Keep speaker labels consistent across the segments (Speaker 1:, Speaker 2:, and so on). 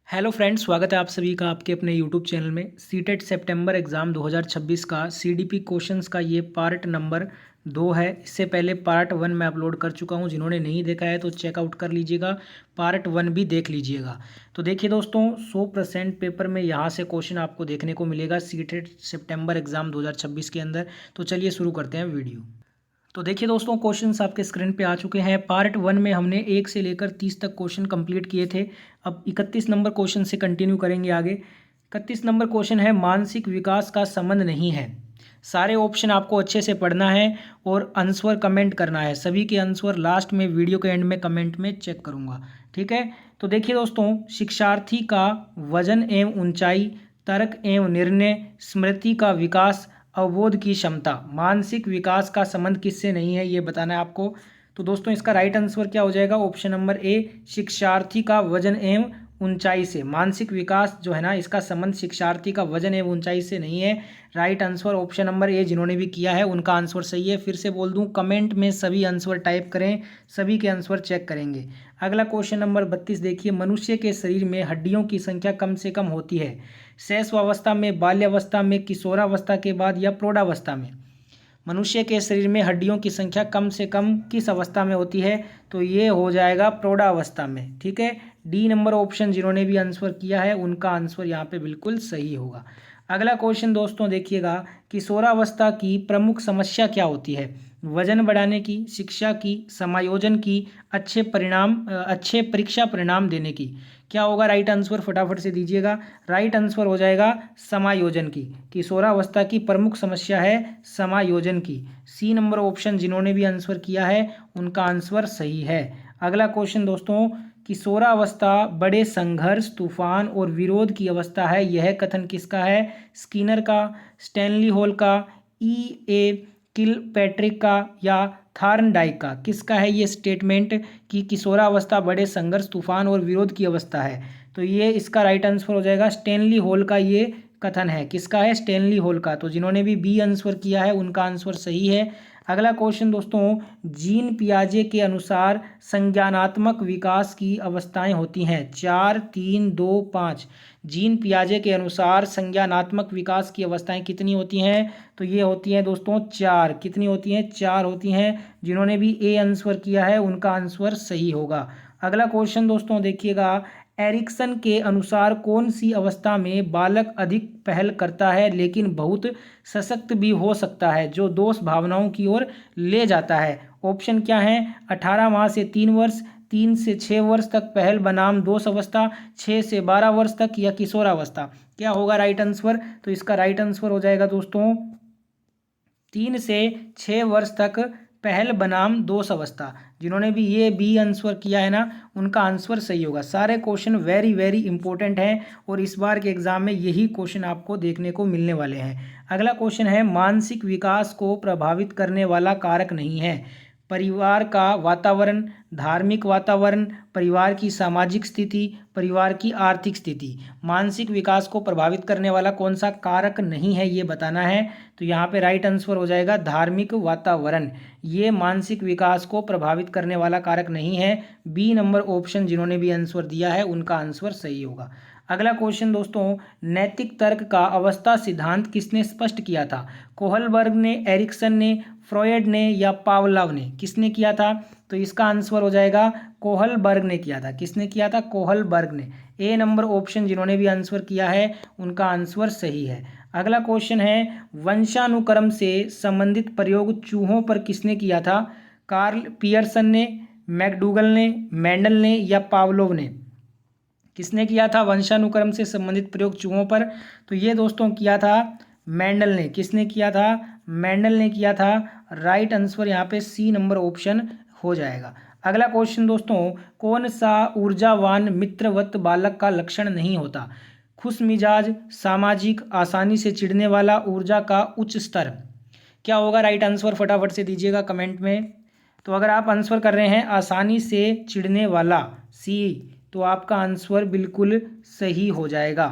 Speaker 1: Hello friends, स्वागत है आप सभी का आपके अपने यूट्यूब चैनल में। सीटेट सितंबर एग्ज़ाम 2026 का सीडीपी क्वेश्चंस का ये पार्ट नंबर 2 है। इससे पहले पार्ट 1 मैं अपलोड कर चुका हूँ। जिन्होंने नहीं देखा है तो चेकआउट कर लीजिएगा, पार्ट 1 भी देख लीजिएगा। तो देखिए दोस्तों, 100% पेपर में यहाँ से क्वेश्चन आपको देखने को मिलेगा सीटेट सितंबर एग्ज़ाम 2026 के अंदर। तो चलिए शुरू करते हैं वीडियो। तो देखिए दोस्तों, क्वेश्चंस आपके स्क्रीन पे आ चुके हैं। पार्ट 1 में हमने 1 से लेकर 30 तक क्वेश्चन कंप्लीट किए थे। अब 31 नंबर क्वेश्चन से कंटिन्यू करेंगे आगे। 31 नंबर क्वेश्चन है, मानसिक विकास का संबंध नहीं है। सारे ऑप्शन आपको अच्छे से पढ़ना है और आंसर कमेंट करना है। सभी के आंसर लास्ट में वीडियो के एंड में कमेंट में चेक करूँगा, ठीक है। तो देखिए दोस्तों, शिक्षार्थी का वजन एवं ऊंचाई, तर्क एवं निर्णय, स्मृति का विकास, अवबोध की क्षमता, मानसिक विकास का संबंध किससे नहीं है ये बताना है आपको। तो दोस्तों, इसका राइट आंसर क्या हो जाएगा? ऑप्शन नंबर ए, शिक्षार्थी का वजन एवं ऊंचाई से। मानसिक विकास जो है ना, इसका संबंध शिक्षार्थी का वजन एवं ऊंचाई से नहीं है। Right answer option number A. जिन्होंने भी किया है उनका आंसर सही है। फिर से बोल दूं, कमेंट में सभी आंसर टाइप करें, सभी के आंसर चेक करेंगे। अगला क्वेश्चन नंबर 32 देखिए, मनुष्य के शरीर में हड्डियों की संख्या कम से कम होती है शैशवावस्था में, बाल्यावस्था में, किशोरावस्था के बाद या प्रौढ़ावस्था में। मनुष्य के शरीर में हड्डियों की संख्या कम से कम किस अवस्था में होती है? तो ये हो जाएगा प्रौढ़ावस्था में, ठीक है। डी नंबर ऑप्शन जिन्होंने भी आंसर किया है उनका आंसर यहाँ पे बिल्कुल सही होगा। अगला क्वेश्चन दोस्तों देखिएगा, किशोरावस्था की प्रमुख समस्या क्या होती है? वजन बढ़ाने की, शिक्षा की, समायोजन की, अच्छे परीक्षा परिणाम देने की। क्या होगा राइट आंसर? फटाफट से दीजिएगा। राइट आंसर हो जाएगा समायोजन की। किशोरावस्था की प्रमुख समस्या है समायोजन की। सी नंबर ऑप्शन जिन्होंने भी आंसर किया है उनका आंसर सही है। अगला क्वेश्चन दोस्तों, किशोरावस्था बड़े संघर्ष, तूफान और विरोध की अवस्था है, यह कथन किसका है? स्किनर का, स्टैनली हॉल का, ए किलपैट्रिक का या थार्नडाइक का? किसका है ये स्टेटमेंट कि किशोरावस्था बड़े संघर्ष, तूफान और विरोध की अवस्था है? तो ये इसका राइट आंसर हो जाएगा स्टैनली हॉल का ये कथन है। किसका है? स्टैनली हॉल का। तो जिन्होंने भी बी आंसर किया है उनका आंसर सही है। अगला क्वेश्चन दोस्तों, जीन पियाजे के अनुसार संज्ञानात्मक विकास की अवस्थाएं होती हैं 4, 3, 2, 5। जीन पियाजे के अनुसार संज्ञानात्मक विकास की अवस्थाएं कितनी होती हैं? तो ये होती हैं दोस्तों 4। कितनी होती हैं? 4 होती हैं। जिन्होंने भी ए आंसर किया है उनका आंसर सही होगा। अगला क्वेश्चन दोस्तों देखिएगा, एरिक्सन के अनुसार कौन सी अवस्था में बालक अधिक पहल करता है लेकिन बहुत सशक्त भी हो सकता है, जो दोष भावनाओं की ओर ले जाता है? ऑप्शन क्या है? 18 माह से 3 वर्ष, 3 से 6 वर्ष तक पहल बनाम दोष अवस्था, 6 से 12 वर्ष तक या किशोरावस्था। क्या होगा राइट आंसर? तो इसका राइट आंसर हो जाएगा दोस्तों 3 से 6 वर्ष तक पहल बनाम दोष अवस्था। जिन्होंने भी ये बी आंसर किया है ना उनका आंसर सही होगा। सारे क्वेश्चन वेरी वेरी इंपॉर्टेंट हैं और इस बार के एग्जाम में यही क्वेश्चन आपको देखने को मिलने वाले हैं। अगला क्वेश्चन है, मानसिक विकास को प्रभावित करने वाला कारक नहीं है। परिवार का वातावरण, धार्मिक वातावरण, परिवार की सामाजिक स्थिति, परिवार की आर्थिक स्थिति। मानसिक विकास को प्रभावित करने वाला कौन सा कारक नहीं है ये बताना है। तो यहाँ पे राइट आंसर हो जाएगा धार्मिक वातावरण। ये मानसिक विकास को प्रभावित करने वाला कारक नहीं है। बी नंबर ऑप्शन जिन्होंने भी आंसर दिया है उनका आंसर सही होगा। अगला क्वेश्चन दोस्तों, नैतिक तर्क का अवस्था सिद्धांत किसने स्पष्ट किया था? कोहलबर्ग ने, एरिक्सन ने, फ्रॉयड ने या पावलोव ने? किसने किया था? तो इसका आंसर हो जाएगा कोहलबर्ग ने किया था। किसने किया था? कोहलबर्ग ने। ए नंबर ऑप्शन जिन्होंने भी आंसर किया है उनका आंसर सही है। अगला क्वेश्चन है, वंशानुक्रम से संबंधित प्रयोग चूहों पर किसने किया था? कार्ल पियर्सन ने, मैकडूगल ने, मेंडल ने या पावलोव ने? किसने किया था वंशानुक्रम से संबंधित प्रयोग चूहों पर? तो ये दोस्तों किया था मेंडल ने। किसने किया था? मेंडल ने किया था। राइट आंसर यहाँ पे सी नंबर ऑप्शन हो जाएगा। अगला क्वेश्चन दोस्तों, कौन सा ऊर्जावान मित्रवत बालक का लक्षण नहीं होता? खुश मिजाज, सामाजिक, आसानी से चिढ़ने वाला, ऊर्जा का उच्च स्तर। क्या होगा राइट आंसर? फटाफट से दीजिएगा कमेंट में। तो अगर आप आंसर कर रहे हैं आसानी से चिढ़ने वाला सी, तो आपका आंसर बिल्कुल सही हो जाएगा।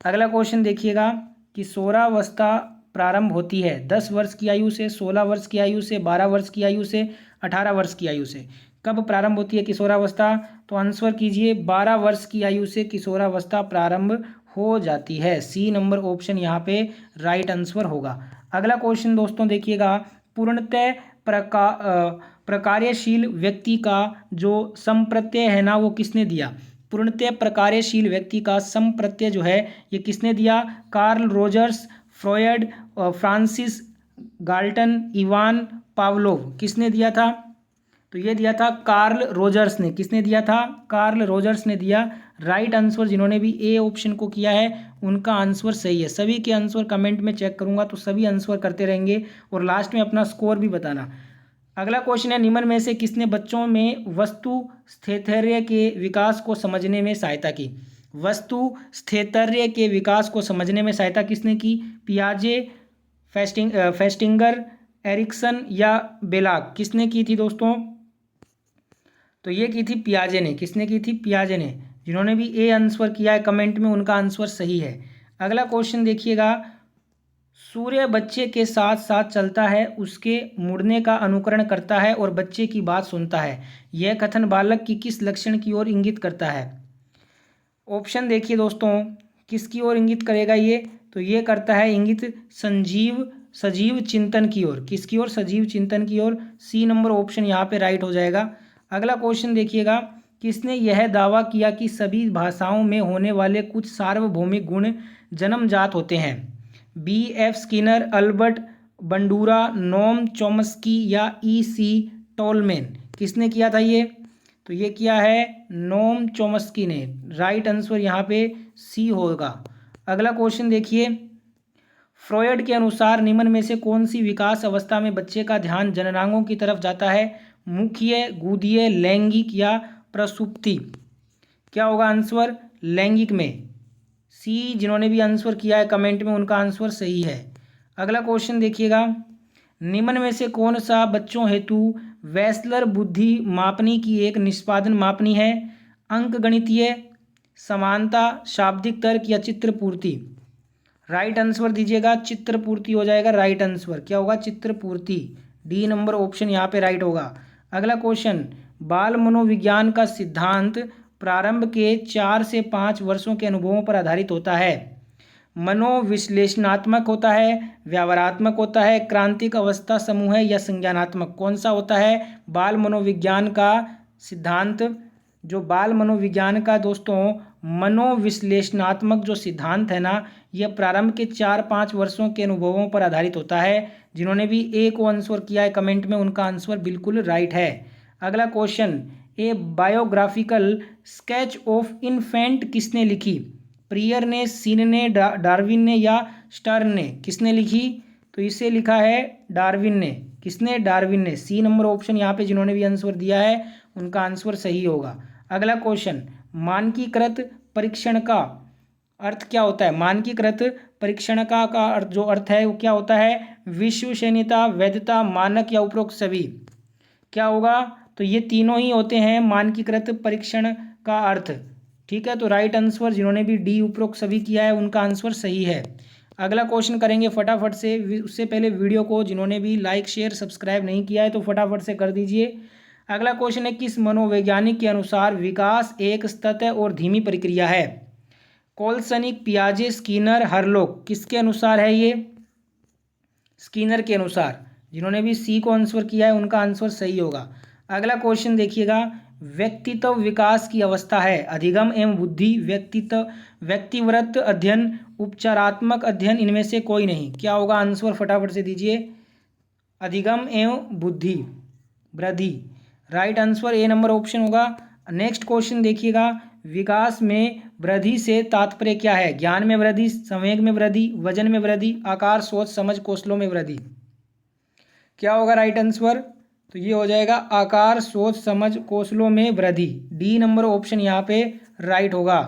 Speaker 1: अगला क्वेश्चन देखिएगा, किशोरावस्था प्रारंभ होती है 10 वर्ष की आयु से, 16 वर्ष की आयु से, 12 वर्ष की आयु से, 18 वर्ष की आयु से। कब प्रारंभ होती है किशोरावस्था? तो आंसर कीजिए 12 वर्ष की आयु से किशोरावस्था प्रारंभ हो जाती है। सी नंबर ऑप्शन यहाँ पे राइट आंसर होगा। अगला क्वेश्चन दोस्तों देखिएगा, पूर्णतः प्रकार्यशील व्यक्ति का जो संप्रत्यय है ना वो किसने दिया? पूर्णतः प्रकार्यशील व्यक्ति का संप्रत्यय जो है ये किसने दिया? Carl Rogers, Freud, Francis Galton, Ivan Pavlov. किसने दिया था? तो ये दिया था कार्ल रोजर्स ने। किसने दिया था? कार्ल रोजर्स ने दिया। राइट आंसर जिन्होंने भी ए ऑप्शन को किया है उनका आंसर सही है। सभी के आंसर कमेंट में चेक करूंगा तो सभी आंसर करते रहेंगे और लास्ट में अपना स्कोर भी बताना। अगला क्वेश्चन है, निम्न में से किसने बच्चों में वस्तु स्थैर्य के विकास को समझने में सहायता की? वस्तु स्थैर्य के विकास को समझने में सहायता किसने की? पियाजे, फेस्टिंगर, एरिक्सन या बेलाक? किसने की थी दोस्तों? तो ये की थी पियाजे ने। किसने की थी? पियाजे ने। जिन्होंने भी ए आंसर किया है कमेंट में उनका आंसर सही है। अगला क्वेश्चन देखिएगा, सूर्य बच्चे के साथ साथ चलता है, उसके मुड़ने का अनुकरण करता है और बच्चे की बात सुनता है। यह कथन बालक की किस लक्षण की ओर इंगित करता है? ऑप्शन देखिए दोस्तों, किसकी ओर इंगित करेगा ये? तो ये करता है इंगित सजीव चिंतन की ओर। किसकी ओर? सजीव चिंतन की ओर। सी नंबर ऑप्शन यहाँ पे राइट हो जाएगा। अगला क्वेश्चन देखिएगा, किसने यह दावा किया कि सभी भाषाओं में होने वाले कुछ सार्वभौमिक गुण जन्मजात होते हैं? B F Skinner, Albert Bandura, Noam Chomsky या ई सी टोलमैन? किसने किया था ये? तो ये किया है नोम चॉम्स्की ने। राइट आंसर यहाँ पे सी होगा। अगला क्वेश्चन देखिए, फ्रॉयड के अनुसार निम्न में से कौन सी विकास अवस्था में बच्चे का ध्यान जननांगों की तरफ जाता है? मुख्य, गुदीय, लैंगिक या प्रसुप्ति? क्या होगा आंसर? लैंगिक में। सी जिन्होंने भी आंसर किया है कमेंट में उनका आंसर सही है। अगला क्वेश्चन देखिएगा, निम्न में से कौन सा बच्चों हेतु वेस्लर बुद्धि मापनी की एक निष्पादन मापनी है? अंक गणितीय, समानता, शाब्दिक तर्क या चित्र पूर्ति? राइट आंसर दीजिएगा। चित्र पूर्ति हो जाएगा राइट आंसर। क्या होगा? चित्र पूर्ति। डी नंबर ऑप्शन यहाँ पे राइट होगा। अगला क्वेश्चन, बाल मनोविज्ञान का सिद्धांत प्रारंभ के 4 से 5 वर्षों के अनुभवों पर आधारित होता है। मनोविश्लेषणात्मक होता है, व्यवहारात्मक होता है, क्रांतिक अवस्था समूह है या संज्ञानात्मक? कौन सा होता है बाल मनोविज्ञान का सिद्धांत? जो बाल मनोविज्ञान का दोस्तों मनोविश्लेषणात्मक जो सिद्धांत है ना यह प्रारंभ के 4-5 वर्षों के अनुभवों पर आधारित होता है। जिन्होंने भी ए को आंसर किया है कमेंट में उनका आंसर बिल्कुल राइट है। अगला question, A biographical sketch of infant किसने लिखी? प्रियर ने, सीन ने, डार्विन ने या स्टर्न ने? किसने लिखी? तो इसे लिखा है डार्विन ने। किसने? डार्विन ने। सी नंबर ऑप्शन यहाँ पे जिन्होंने भी आंसर दिया है उनका आंसर सही होगा। अगला क्वेश्चन, मानकीकृत परीक्षण का अर्थ क्या होता है? मानकीकृत परीक्षण का अर्थ जो अर्थ है वो क्या होता है? विश्वसनीयता, वैधता, मानक या उपरोक्त सभी? क्या होगा? तो ये तीनों ही होते हैं मानकीकृत परीक्षण का अर्थ। ठीक है, तो राइट आंसर जिन्होंने भी डी उपरोक्त सभी किया है उनका आंसर सही है। अगला क्वेश्चन करेंगे फटाफट से। उससे पहले वीडियो को जिन्होंने भी लाइक शेयर सब्सक्राइब नहीं किया है तो फटाफट से कर दीजिए। अगला क्वेश्चन है, किस मनोवैज्ञानिक के अनुसार विकास एक सतत और धीमी प्रक्रिया है? कोलसनिक, पियाजे, स्किनर, हरलोक? किसके अनुसार है ये? स्किनर के अनुसार। जिन्होंने भी सी को आंसर किया है उनका आंसर सही होगा। अगला क्वेश्चन देखिएगा, व्यक्तित्व विकास की अवस्था है अधिगम एवं बुद्धि, व्यक्तिवृत्त अध्ययन, उपचारात्मक अध्ययन, इनमें से कोई नहीं? क्या होगा आंसर? फटाफट से दीजिए। अधिगम एवं बुद्धि वृद्धि। Right answer A number option होगा। नेक्स्ट क्वेश्चन देखिएगा, विकास में वृद्धि से तात्पर्य क्या है? ज्ञान में वृद्धि, संवेग में वृद्धि, वजन में वृद्धि, आकार, सोच, समझ, कौशलों में वृद्धि? क्या होगा राइट आंसर? तो ये हो जाएगा आकार, सोच, समझ, कौशलों में वृद्धि। डी नंबर ऑप्शन यहाँ पे राइट होगा।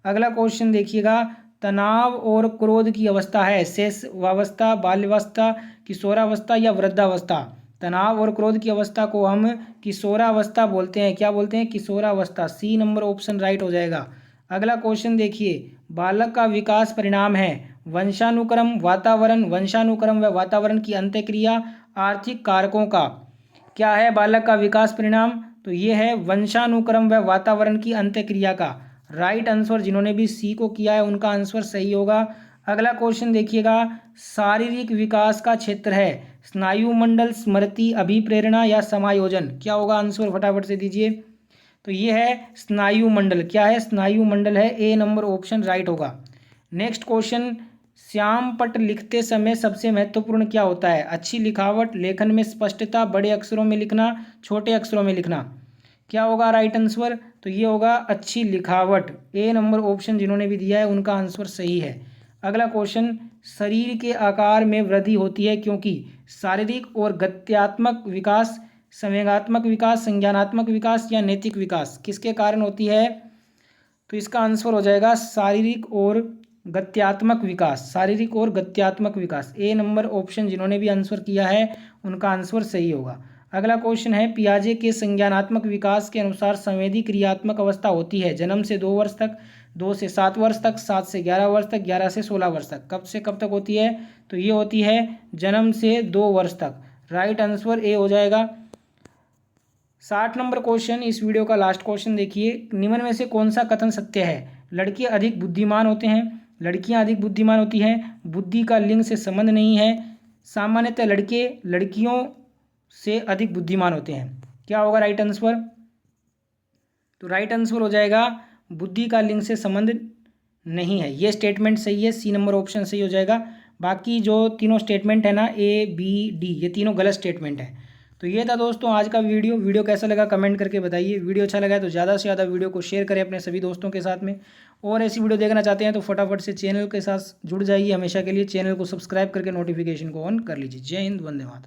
Speaker 1: अगला क्वेश्चन देखिएगा, तनाव और क्रोध की अवस्था है शैशवावस्था, बाल्यावस्था, किशोरावस्था या वृद्धावस्था? तनाव और क्रोध की अवस्था को हम किशोरावस्था बोलते हैं। क्या बोलते हैं? किशोरावस्था। सी नंबर ऑप्शन राइट हो जाएगा। अगला क्वेश्चन देखिए, बालक का विकास परिणाम है वंशानुक्रम, वंशानुक्रम व वातावरण की अंतःक्रिया, आर्थिक कारकों का? क्या है बालक का विकास परिणाम? तो ये है वंशानुक्रम व वातावरण की अंत्यक्रिया का राइट आंसर। जिन्होंने भी सी को किया है उनका आंसर सही होगा। अगला क्वेश्चन देखिएगा, शारीरिक विकास का क्षेत्र है स्नायु मंडल, स्मृति, अभिप्रेरणा या समायोजन। क्या होगा आंसर, फटाफट से दीजिए। तो ये है स्नायु मंडल। क्या है, स्नायु मंडल है। ए नंबर ऑप्शन राइट होगा। नेक्स्ट क्वेश्चन, श्याम पट लिखते समय सबसे महत्वपूर्ण क्या होता है? अच्छी लिखावट, लेखन में स्पष्टता, बड़े अक्षरों में लिखना, छोटे अक्षरों में लिखना। क्या होगा राइट आंसर? तो ये होगा अच्छी लिखावट। ए नंबर ऑप्शन जिन्होंने भी दिया है उनका आंसर सही है। अगला क्वेश्चन, शरीर के आकार में वृद्धि होती है क्योंकि शारीरिक और गत्यात्मक विकास, संवेगात्मक विकास, संज्ञानात्मक विकास या नैतिक विकास, किसके कारण होती है? तो इसका आंसर हो जाएगा शारीरिक और गत्यात्मक विकास। शारीरिक और गत्यात्मक विकास, ए नंबर ऑप्शन जिन्होंने भी आंसर किया है उनका आंसर सही होगा। अगला क्वेश्चन है, पियाजे के संज्ञानात्मक विकास के अनुसार संवेदी क्रियात्मक अवस्था होती है जन्म से 2 वर्ष तक, 2 से 7 वर्ष तक, 7 से 11 वर्ष तक, 11 से 16 वर्ष तक। कब से कब तक होती है? तो ये होती है जन्म से 2 वर्ष तक। राइट आंसर ए हो जाएगा। 60 नंबर क्वेश्चन, इस वीडियो का लास्ट क्वेश्चन देखिए, निम्न में से कौन सा कथन सत्य है? लड़के अधिक बुद्धिमान होते हैं, लड़कियां अधिक बुद्धिमान होती हैं, बुद्धि का लिंग से संबंध नहीं है, सामान्यतः लड़के लड़कियों से अधिक बुद्धिमान होते हैं। क्या होगा राइट आंसर? तो राइट आंसर हो जाएगा बुद्धि का लिंग से संबंध नहीं है। ये स्टेटमेंट सही है, सी नंबर ऑप्शन सही हो जाएगा। बाकी जो तीनों स्टेटमेंट है ना, ए बी डी, ये तीनों गलत स्टेटमेंट है। तो ये था दोस्तों आज का वीडियो कैसा लगा कमेंट करके बताइए। वीडियो अच्छा लगा है तो ज़्यादा से ज़्यादा वीडियो को शेयर करें अपने सभी दोस्तों के साथ में। और ऐसी वीडियो देखना चाहते हैं तो फटाफट से चैनल के साथ जुड़ जाइए। हमेशा के लिए चैनल को सब्सक्राइब करके नोटिफिकेशन को ऑन कर लीजिए। जय हिंद, वंदे मातरम।